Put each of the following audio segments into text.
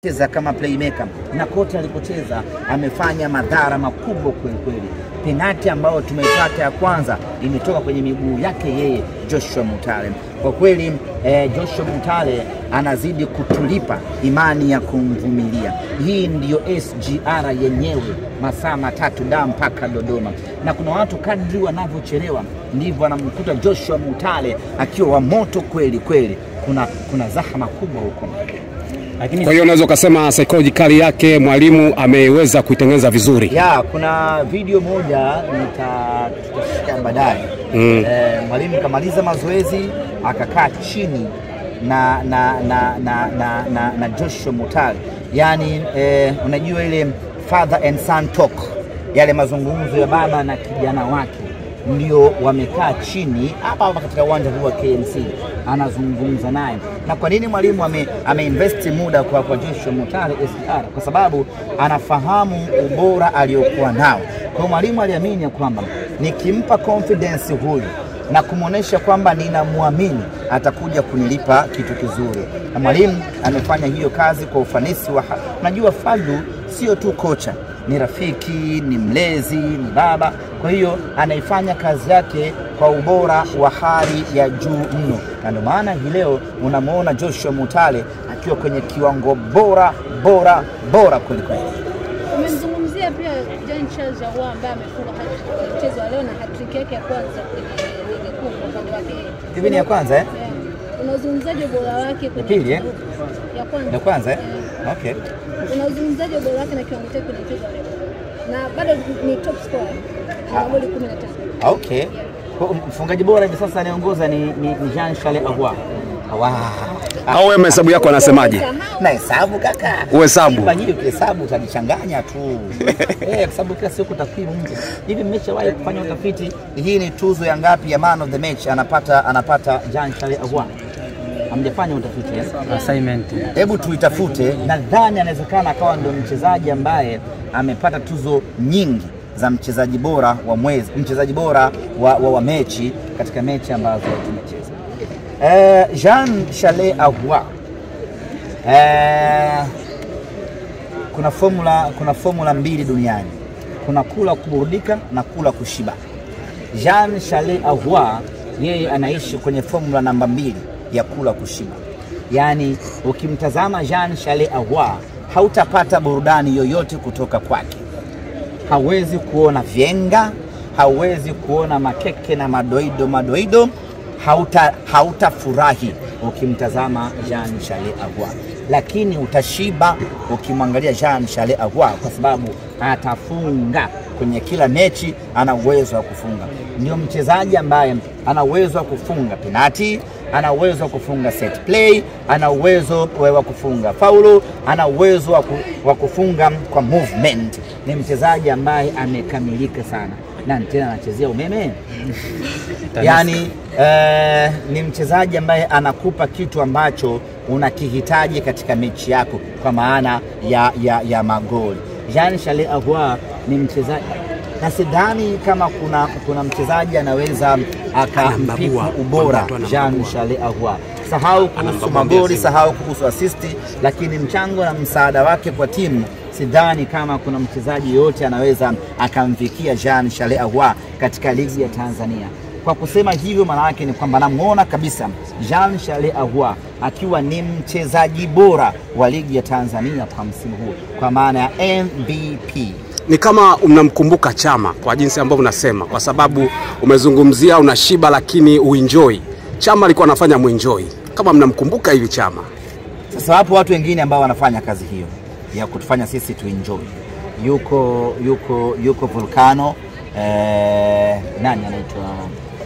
cheza kama playmaker na kote alipocheza amefanya madhara makubwa kweli. Penalti ambayo tumeipata ya kwanza imetoka kwenye miguu yake yeye Joshua Mutale. Kwa kweli Joshua Mutale anazidi kutulipa imani ya kumvumilia. Hii ndiyo SGR yenyewe, masaa matatu mpaka Dodoma. Na kuna watu kadri wanavyochelewa ndivyo anamkuta Joshua Mutale akiwa wa moto kweli. Kuna zahama kubwa huko. Kwa hiyo unaweza kusema psychologically yake mwalimu ameweza kuitengeneza vizuri. Kuna video moja tutashika baadaye. Mwalimu kamaliza mazoezi akakaa chini na Joshua Mutale. Yaani unajua ile father and son talk, yale mazungumzo ya baba na kijana wake, ndio wamekaa chini hapa katika uwanja huu wa KMC anazungumza naye. Na kwa nini mwalimu ameinvest muda kwa Joshua Mutale SGR? Kwa sababu anafahamu ubora aliokuwa nao. Kwa mwalimu aliamini kwamba nikimpa confidence huyu na kumuonesha kwamba ninamwamini atakuja kunilipa kitu kizuri. Na mwalimu amefanya hiyo kazi kwa ufanisi unajua Fadlu sio tu kocha, ni rafiki, ni mlezi, ni baba. Kwa hiyo anaifanya kazi yake kwa ubora wa hali ya juu mno. Na ndio maana hii leo unamuona Joshua Mutale akiwa kwenye kiwango bora kweli. Umemzungumzia pia Jean Charles Ahoua ambaye amefunga mchezo wa leo na hat-trick yake ya kwanza kwenye ligi kuu kwa upande wake. Hivi ni ya kwanza Unazungumzaje ubora wake kwenye pili ya kwanza? Ya kwanza Okay. Unazungumzaje ubora wake na kiwango chake kwenye mchezo wa leo? Na bado ni top scorer. Ana goli 15. Okay. Mfungaji bora hivi sasa anaongoza ni Jean Charles Ahoua. Au wewe hesabu yako anasemaje? Na hesabu kaka. Uhesabu. Fanyie hesabu utajichanganya tu. Kwa sababu kila siku takwimu mtu. Hivi mmeshawahi kufanya utafiti hii ni tuzo ya ngapi ya man of the match anapata Jean Charles Ahoua? Hamjafanya utafiti assignment. Hebu tuitafute. Nadhani anawezekana akawa ndio mchezaji ambaye amepata tuzo nyingi za mchezaji bora wa mwezi, mchezaji bora wa mechi katika mechi ambazo tumecheza. Jean Charles Ahoua, kuna formula mbili duniani. Kuna kula kuburudika na kula kushiba. Jean Charles Ahoua yeye anaishi kwenye formula namba 2 ya kula kushiba. Yaani ukimtazama Jean Charles Ahoua hautapata burudani yoyote kutoka kwake. Hawezi kuona vyenga, hawezi kuona makeke na madoido, hautafurahi ukimtazama Jean Charles Ahoua. Lakini utashiba ukimwangalia Jean Charles Ahoua kwa sababu atafunga kwenye kila mechi, ana uwezo wa kufunga. Ndio mchezaji ambaye ana uwezo wa kufunga penalti, ana uwezo wa kufunga set play, ana uwezo wa kufunga faulu, ana uwezo wa kufunga kwa movement. Ni mchezaji ambaye amekamilika sana. Na tena anachezea umeme. Yaani ni mchezaji ambaye anakupa kitu ambacho unakihitaji katika mechi yako kwa maana ya magoli. Jean Charles Ahoua ni mchezaji, na sidhani kama kuna mchezaji anaweza akampiku ubora Jean Charles Ahoua. Sahau kuhusu magoli, sahau kuhusu asisti, lakini mchango na msaada wake kwa timu, sidhani kama kuna mchezaji yote anaweza akamfikia Jean Charles Ahoua katika ligi ya Tanzania. Kwa kusema hivyo maana yake ni kwamba namuona kabisa Jean Charles Ahoua akiwa ni mchezaji bora wa ligi ya Tanzania kwa msimu huu kwa maana ya MVP. Ni kama unamkumbuka Chama kwa jinsi ambavyo unasema, kwa sababu umezungumzia unashiba lakini uenjoy. Chama alikuwa anafanya muenjoy. Kama mnamkumbuka hivi Chama. Sasa hapo watu wengine ambao wanafanya kazi hiyo ya kutufanya sisi tuenjoy. Yuko Volcano, nani anaitwa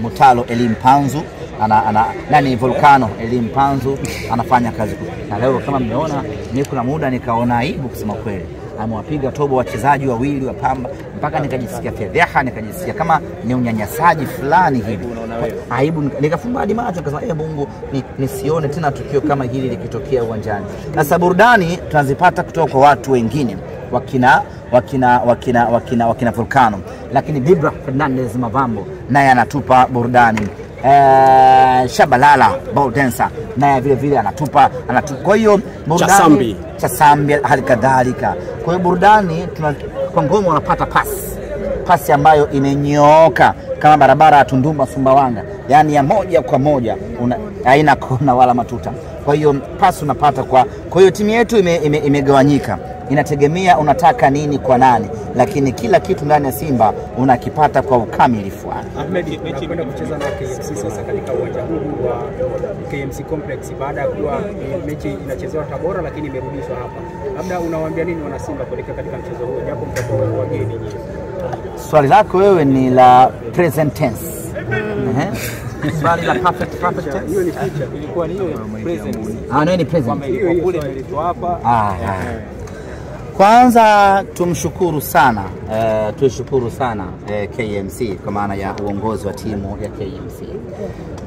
Mutalo Elimpanzu, nani Volcano Elimpanzu anafanya kazi. Na leo kama mmeona mimi kuna muda nikaona aibu kusema kweli. Amewapiga tobo wachezaji wawili wa Pamba mpaka nikajisikia fedheha, nikajisikia kama ni unyanyasaji fulani hivi. Aibu, nikafumba hadi macho nikasema Mungu nisione tena tukio kama hili likitokea uwanjani. Sasa burudani tunazipata kutoka kwa watu wengine wakina Volcano, lakini Bibra Fernandez Mavambo naye anatupa burudani Shabalala ball dancer naye vile vile anatupa. Kwa hiyo burudani Chasambi hali kadhalika. Kwa hiyo burudani kwa ngoma unapata pasi ambayo imenyooka kama barabara ya Tunduma Sumbawanga, yani ya moja kwa moja, haina kona wala matuta. Kwa hiyo pasi unapata kwa hiyo timu yetu imegawanyika. Inategemea unataka nini kwa nani, lakini kila kitu ndani ya Simba unakipata kwa ukamilifu. Ahmed, mechi kwenda kucheza na KMC sasa katika uwanja huu wa KMC Complex baada ya kuwa mechi inachezewa Tabora lakini imerudishwa hapa. Labda unawaambia nini wana Simba kuelekea katika mchezo huo japo mtakuwa wageni? Swali lako wewe ni la present tense. Swali la perfect tense. Hiyo ni future, ilikuwa ni hiyo present. Ndio ni present. Kule ilitoa hapa. Kwanza tumshukuru sana KMC kwa maana ya uongozi wa timu ya KMC.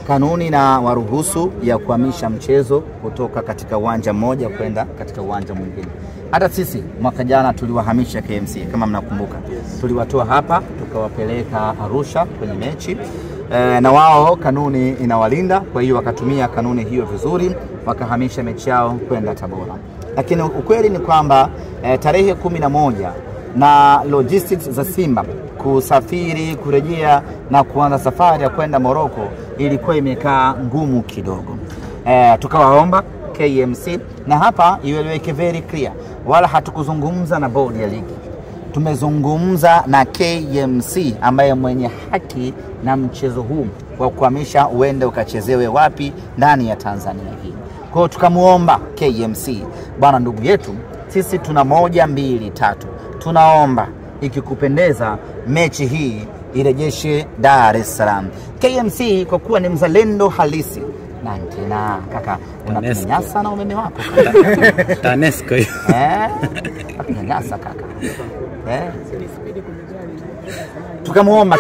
Kanuni na waruhusu ya kuhamisha mchezo kutoka katika uwanja mmoja kwenda katika uwanja mwingine. Hata sisi mwaka jana tuliwahamisha KMC kama mnakumbuka. Tuliwatoa hapa tukawapeleka Arusha kwenye mechi. Na wao kanuni inawalinda, kwa hiyo wakatumia kanuni hiyo vizuri, wakahamisha mechi yao kwenda Tabora. Lakini ukweli ni kwamba tarehe 11 na logistics za Simba kusafiri, kurejea na kuanza safari ya kwenda Morocco ilikuwa imekaa ngumu kidogo. Tukawaomba KMC, na hapa iweleweke very clear, wala hatukuzungumza na bodi ya ligi. Tumezungumza na KMC ambaye mwenye haki na mchezo huu wa kuhamisha uende ukachezewe wapi ndani ya Tanzania hii. Kwa hiyo tukamuomba KMC, bwana ndugu yetu, sisi tuna 1, 2, 3. Tunaomba ikikupendeza mechi hii irejeshe Dar es Salaam. KMC kwa kuwa ni mzalendo halisi. Na tena kaka unatunyanyasa na umeme wako. Tanesco hiyo. Unatunyanyasa kaka. Tukamuomba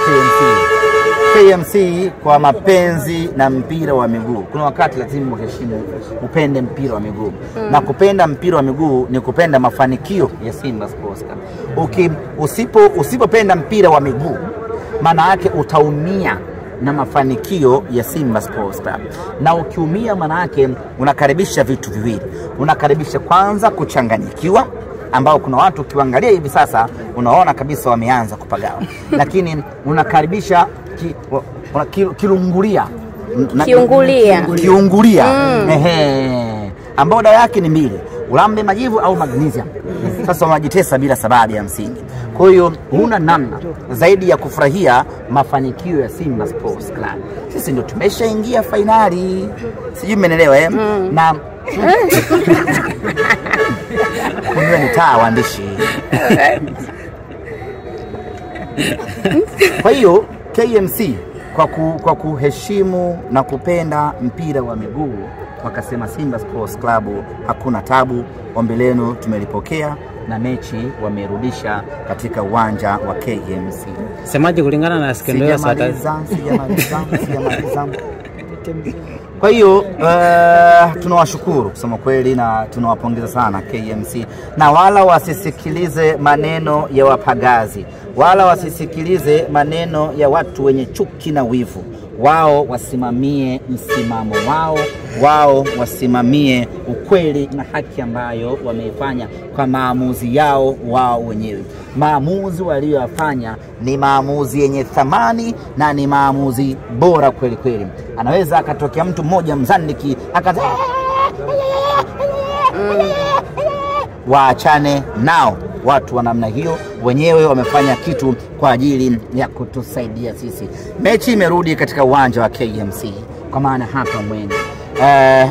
KMC kwa mapenzi na mpira wa miguu. Kuna wakati lazima uheshimu, upende mpira wa miguu. Na kupenda mpira wa miguu ni kupenda mafanikio ya Simba Sports Club. Usipopenda mpira wa miguu, maana yake utaumia na mafanikio ya Simba Sports Club. Na ukiumia maana yake unakaribisha vitu viwili. Unakaribisha kwanza kuchanganyikiwa, ambao kuna watu ukiangalia hivi sasa unaona kabisa wameanza kupagawa. Lakini unakaribisha kiungulia. Ambao dawa yake ni mbili, ulambe majivu au magnesium. Sasa unajitesa bila sababu ya msingi. Kwa hiyo huna namna zaidi ya kufurahia mafanikio ya Simba Sports Club. Sisi ndio tumeshaingia finali. Sijui mmenielewa na kumbe ni taa waandishi. Kwa hiyo KMC kwa kuheshimu na kupenda mpira wa miguu wakasema Simba Sports Club hakuna tabu, ombi lenu tumelipokea, na mechi wamerudisha katika uwanja wa KMC. Semaje kulingana na skendo ya sijamaliza. Kwa hiyo tunawashukuru kusema kweli na tunawapongeza sana KMC, na wala wasisikilize maneno ya wapagazi, wala wasisikilize maneno ya watu wenye chuki na wivu. Wao wasimamie msimamo wao wasimamie ukweli na haki ambayo wameifanya kwa maamuzi yao wao wenyewe. Maamuzi waliyofanya ni maamuzi yenye thamani na ni maamuzi bora kweli kweli. Anaweza akatokea mtu mmoja mzandiki waachane nao. Watu wa namna hiyo wenyewe wamefanya kitu kwa ajili ya kutusaidia sisi. Mechi imerudi katika uwanja wa KMC kwa maana hapa Mwenge.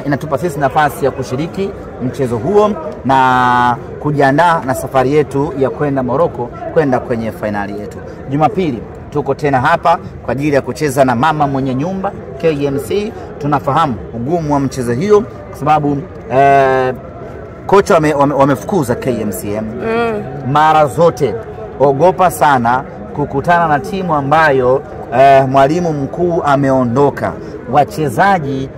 Inatupa sisi nafasi ya kushiriki mchezo huo na kujiandaa na safari yetu ya kwenda Morocco, kwenda kwenye finali yetu. Jumapili tuko tena hapa kwa ajili ya kucheza na mama mwenye nyumba KMC. Tunafahamu ugumu wa mchezo hiyo kwa sababu kocha wamefukuza KMC. Mara zote ogopa sana kukutana na timu ambayo mwalimu mkuu ameondoka. Wachezaji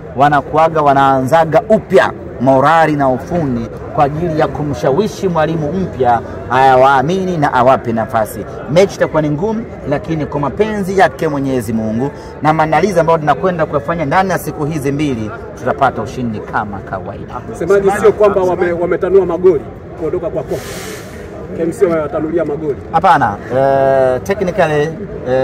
wanaanzaga upya morali na ufundi kwa ajili ya kumshawishi mwalimu mpya ayawaamini na awape nafasi. Mechi itakuwa ni ngumu, lakini kwa mapenzi yake Mwenyezi Mungu na maandalizi ambayo tunakwenda kufanya ndani ya siku hizi mbili, tutapata ushindi kama kawaida. Semaji, sio kwamba wametanua magoli kuondoka kwa kocha KMC, wametanulia magoli. Hapana, technically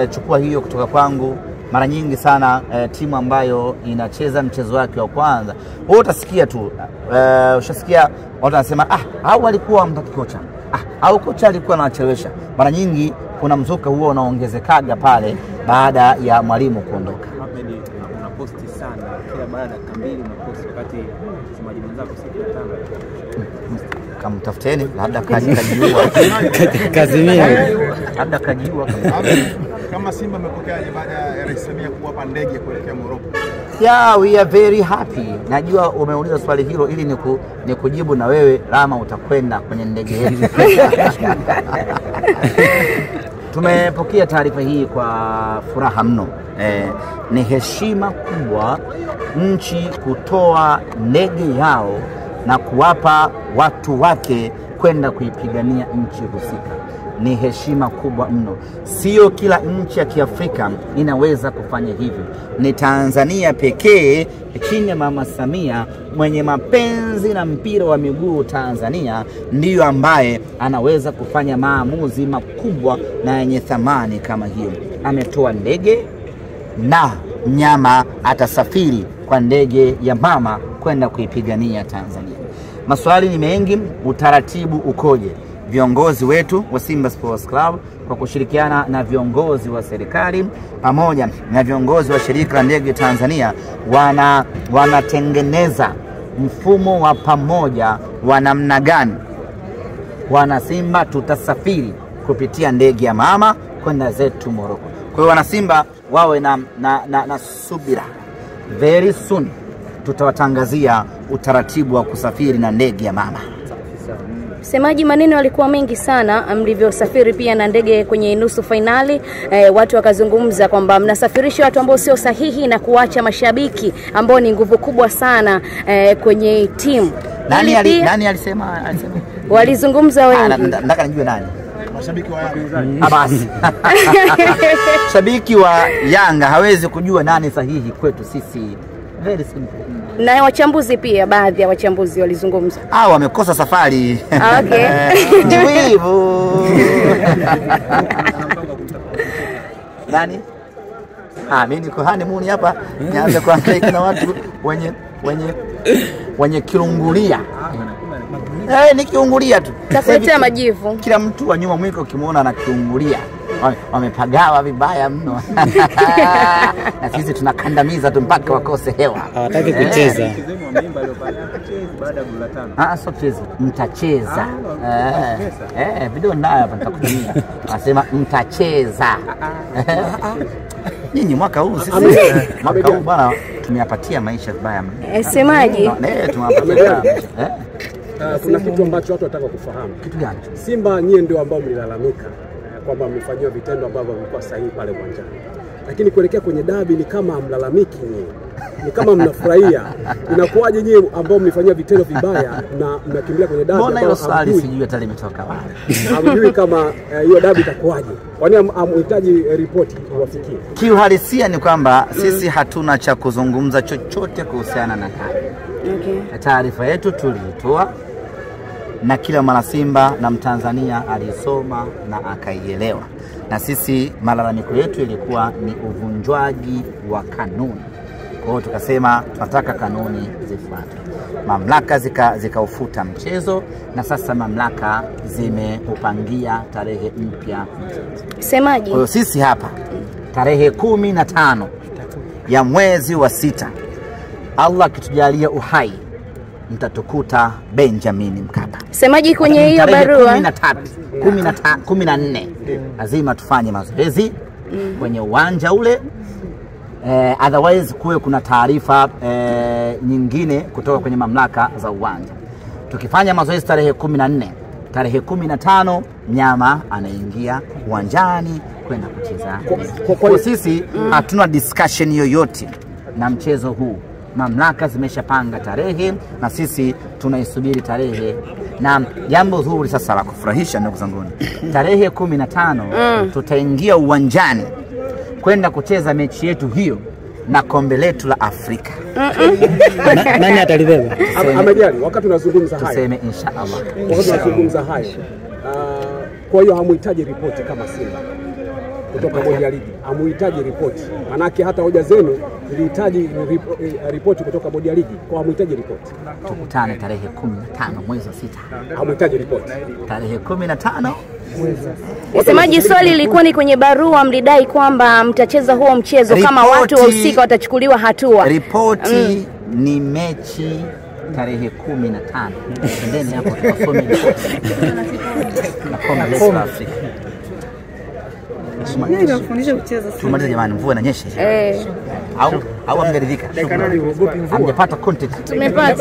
chukua hiyo kutoka kwangu. Mara nyingi sana timu ambayo inacheza mchezo wake wa kwanza, wewe utasikia tu ushasikia watu wanasema au alikuwa mtaki kocha, au kocha alikuwa anachelewesha. Mara nyingi kuna mzuka huo unaongezekaga pale baada ya mwalimu kuondoka. Una posti sana kila baada ya dakika 2 unaposti, wakati msemaji mwenzako kamtafuteni, labda kajiua Kazimia. labda kajiua. Kama Simba mmepokeaje baada ya Rais Samia kuwapa ndege kuelekea Morocco? Yeah, we are very happy. Najua umeuliza swali hilo ili nikujibu na wewe Rama utakwenda kwenye ndege yetu. Tumepokea taarifa hii kwa furaha mno. Ni heshima kubwa nchi kutoa ndege yao na kuwapa watu wake kwenda kuipigania nchi husika. Ni heshima kubwa mno. Sio kila nchi ya Kiafrika inaweza kufanya hivyo. Ni Tanzania pekee chini ya Mama Samia mwenye mapenzi na mpira wa miguu Tanzania ndiyo ambaye anaweza kufanya maamuzi makubwa na yenye thamani kama hiyo. Ametoa ndege na mnyama atasafiri kwa ndege ya mama kwenda kuipigania Tanzania. Maswali ni mengi, utaratibu ukoje? Viongozi wetu wa Simba Sports Club kwa kushirikiana na viongozi wa serikali pamoja na viongozi wa shirika la ndege Tanzania wanatengeneza mfumo wa pamoja wa namna gani wana Simba tutasafiri kupitia ndege ya mama kwenda zetu Morocco. Kwa hiyo wana Simba wawe na subira. Very soon tutawatangazia utaratibu wa kusafiri na ndege ya mama. Semaji, maneno yalikuwa mengi sana mlivyosafiri pia na ndege kwenye nusu finali. Watu wakazungumza kwamba mnasafirisha watu ambao sio sahihi na kuacha mashabiki ambao ni nguvu kubwa sana kwenye timu. Nani alisema? Walizungumza wengi. Nataka nijue nani. Mashabiki wa Yanga. Basi. Shabiki wa Yanga hawezi kujua nani sahihi kwetu sisi. Very simple. Na wachambuzi pia, baadhi ya wachambuzi walizungumza. Wamekosa safari. Okay. Ndio hivyo. Nani? Mimi niko honeymoon hapa. Nianze kuangaika na watu wenye kiungulia. Nikiungulia tu. Tafutia majivu. Kila mtu wa nyuma mwiko ukimuona na kiungulia. Wamepagawa vibaya mno. Na sisi tunakandamiza tu mpaka wakose hewa. Hawataki kucheza. Sio kucheza, mtacheza. Video nayo hapa nitakutumia. Anasema mtacheza. Nyinyi mwaka huu bwana tumeyapatia maisha vibaya mno. Semaji? Tumeyapatia. Kuna kitu ambacho watu wanataka kufahamu. Kitu gani? Simba nyie ndio ambao mlilalamika kwamba mmefanyiwa vitendo ambavyo vilikuwa sahihi pale uwanjani, lakini kuelekea kwenye dabi ni kama mlalamiki nyie, ni kama mnafurahia. Inakuwaje nyie ambao mlifanyia vitendo vibaya na mnakimbia kwenye dabi? Mbona hilo swali sijui hata limetoka wapi? Hamjui kama hiyo dabi itakuwaje? Kwani hamhitaji ripoti iwafikie? Kiuhalisia ni kwamba sisi hatuna cha kuzungumza chochote kuhusiana na dabi. Okay. Taarifa yetu tuliitoa na kila mwana Simba na Mtanzania alisoma na akaielewa. Na sisi malalamiko yetu ilikuwa ni uvunjwaji wa kanuni. Kwa hiyo tukasema tunataka kanuni zifuatwe. Mamlaka zikaufuta mchezo na sasa mamlaka zimeupangia tarehe mpya mchezo. Semaji? Kwa hiyo sisi hapa tarehe 15 ya mwezi wa 6 Allah akitujalia uhai mtatukuta Benjamin Mkapa. Semaji, kwenye hiyo barua 14 lazima tufanye mazoezi kwenye uwanja ule. Otherwise kuwe kuna taarifa nyingine kutoka kwenye mamlaka za uwanja. Tukifanya mazoezi tarehe 14, tarehe 15 mnyama anaingia uwanjani kwenda kucheza. Kwa sisi hatuna discussion yoyote na mchezo huu. mamlaka zimeshapanga tarehe na sisi tunaisubiri tarehe. Na jambo zuri sasa la kufurahisha ndugu zangu, tarehe 15 tutaingia uwanjani kwenda kucheza mechi yetu hiyo na kombe letu la Afrika. Nani atalibeba? Amejali wakati tunazungumza haya. Tuseme inshallah. Wakati tunazungumza haya. Kwa hiyo hamuhitaji ripoti kama Simba kutoka bodi ya ligi. Hamuhitaji ripoti. Manake hata hoja zenu zilihitaji ripoti kutoka bodi ya ligi. Kwa hamuhitaji ripoti. Tukutane tarehe 15 mwezi wa 6. Hamuhitaji ripoti. Tarehe 15 Msemaji, swali lilikuwa ni kwenye barua, mlidai kwamba mtacheza huo mchezo kama watu wahusika watachukuliwa hatua. Ripoti ni mechi tarehe 15. Ndeni hapo tukasome ripoti. Na kombe letu la Afrika. Tumalize jamani, mvua inanyesha. Au hamjaridhika? Hamjapata content. Tumepata.